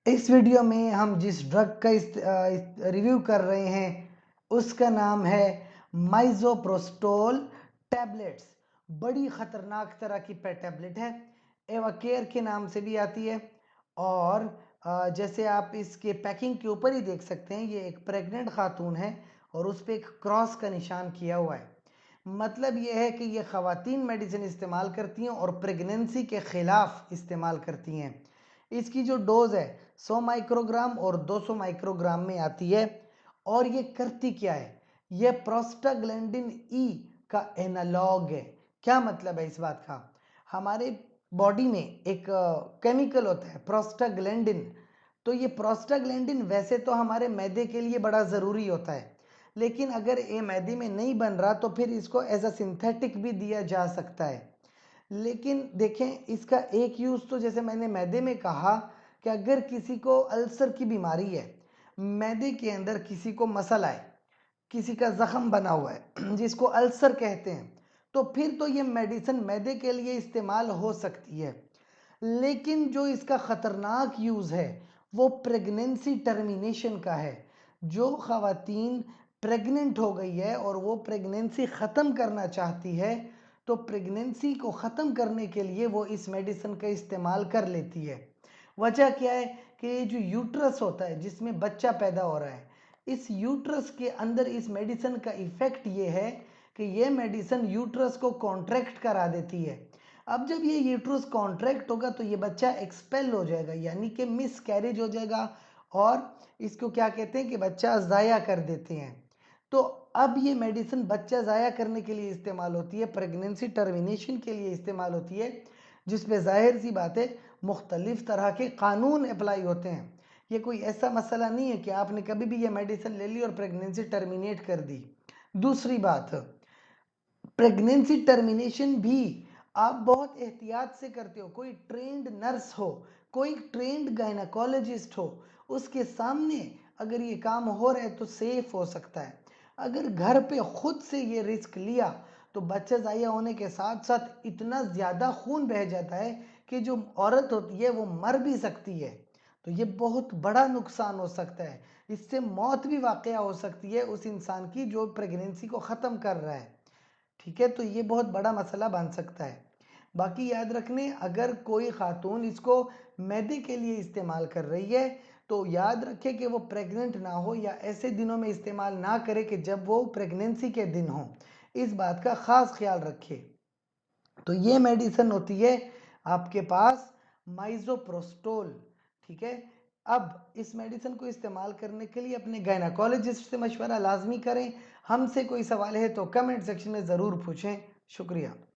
इस वीडियो में हम जिस ड्रग का रिव्यू कर रहे हैं उसका नाम है माइज़ोप्रोस्टोल टैबलेट्स। बड़ी ख़तरनाक तरह की टैबलेट है, एवाकेयर के नाम से भी आती है। और जैसे आप इसके पैकिंग के ऊपर ही देख सकते हैं, ये एक प्रेग्नेंट खातून है और उस पर एक क्रॉस का निशान किया हुआ है। मतलब ये है कि ये ख़वातीन मेडिसिन इस्तेमाल करती हैं और प्रेगनेंसी के ख़िलाफ़ इस्तेमाल करती हैं। इसकी जो डोज़ है 100 माइक्रोग्राम और 200 माइक्रोग्राम में आती है। और ये करती क्या है, ये प्रोस्टाग्लैंडिन ई का एनालॉग है। क्या मतलब है इस बात का? हमारे बॉडी में एक केमिकल होता है प्रोस्टाग्लैंडिन। तो ये प्रोस्टाग्लैंडिन वैसे तो हमारे मैदे के लिए बड़ा ज़रूरी होता है, लेकिन अगर ये मैदे में नहीं बन रहा तो फिर इसको एज अ सिंथेटिक भी दिया जा सकता है। लेकिन देखें, इसका एक यूज़ तो जैसे मैंने मैदे में कहा कि अगर किसी को अल्सर की बीमारी है, मैदे के अंदर किसी को मसल आए, किसी का ज़ख़म बना हुआ है जिसको अल्सर कहते हैं, तो फिर तो ये मेडिसिन मैदे के लिए इस्तेमाल हो सकती है। लेकिन जो इसका ख़तरनाक यूज़ है वो प्रेगनेंसी टर्मिनेशन का है। जो ख़वातीन प्रेग्नेंट हो गई है और वो प्रेगनेंसी ख़त्म करना चाहती है, तो प्रेगनेंसी को ख़त्म करने के लिए वो इस मेडिसिन का इस्तेमाल कर लेती है। वजह क्या है कि ये जो यूट्रस होता है जिसमें बच्चा पैदा हो रहा है, इस यूट्रस के अंदर इस मेडिसिन का इफ़ेक्ट ये है कि ये मेडिसिन यूट्रस को कॉन्ट्रैक्ट करा देती है। अब जब ये यूट्रस कॉन्ट्रैक्ट होगा तो ये बच्चा एक्सपेल हो जाएगा, यानी कि मिस कैरेज हो जाएगा, और इसको क्या कहते हैं कि बच्चा ज़ाया कर देते हैं। तो अब ये मेडिसिन बच्चा ज़ाया करने के लिए इस्तेमाल होती है, प्रेगनेंसी टर्मिनेशन के लिए इस्तेमाल होती है, जिस पे ज़ाहिर सी बात है मुख्तलिफ तरह के कानून अप्लाई होते हैं। ये कोई ऐसा मसला नहीं है कि आपने कभी भी ये मेडिसिन ले ली और प्रेगनेंसी टर्मिनेट कर दी। दूसरी बात, प्रेगनेंसी टर्मिनेशन भी आप बहुत एहतियात से करते हो। कोई ट्रेंड नर्स हो, कोई ट्रेंड गायनाकोलॉजिस्ट हो, उसके सामने अगर ये काम हो रहा है तो सेफ हो सकता है। अगर घर पे खुद से ये रिस्क लिया तो बच्चा ज़ाया होने के साथ साथ इतना ज़्यादा खून बह जाता है कि जो औरत होती है वो मर भी सकती है। तो ये बहुत बड़ा नुकसान हो सकता है, इससे मौत भी वाक़या हो सकती है उस इंसान की जो प्रेगनेंसी को ख़त्म कर रहा है। ठीक है, तो ये बहुत बड़ा मसला बन सकता है। बाकी याद रखने, अगर कोई खातून इसको मैदे के लिए इस्तेमाल कर रही है तो याद रखे कि वो प्रेग्नेंट ना हो या ऐसे दिनों में इस्तेमाल ना करे कि जब वो प्रेगनेंसी के दिन हो। इस बात का ख़ास ख्याल रखे। तो ये मेडिसिन होती है आपके पास माइज़ोप्रोस्टोल। ठीक है, अब इस मेडिसिन को इस्तेमाल करने के लिए अपने गायनाकोलॉजिस्ट से मशवरा लाजमी करें। हमसे कोई सवाल है तो कमेंट सेक्शन में ज़रूर पूछें। शुक्रिया।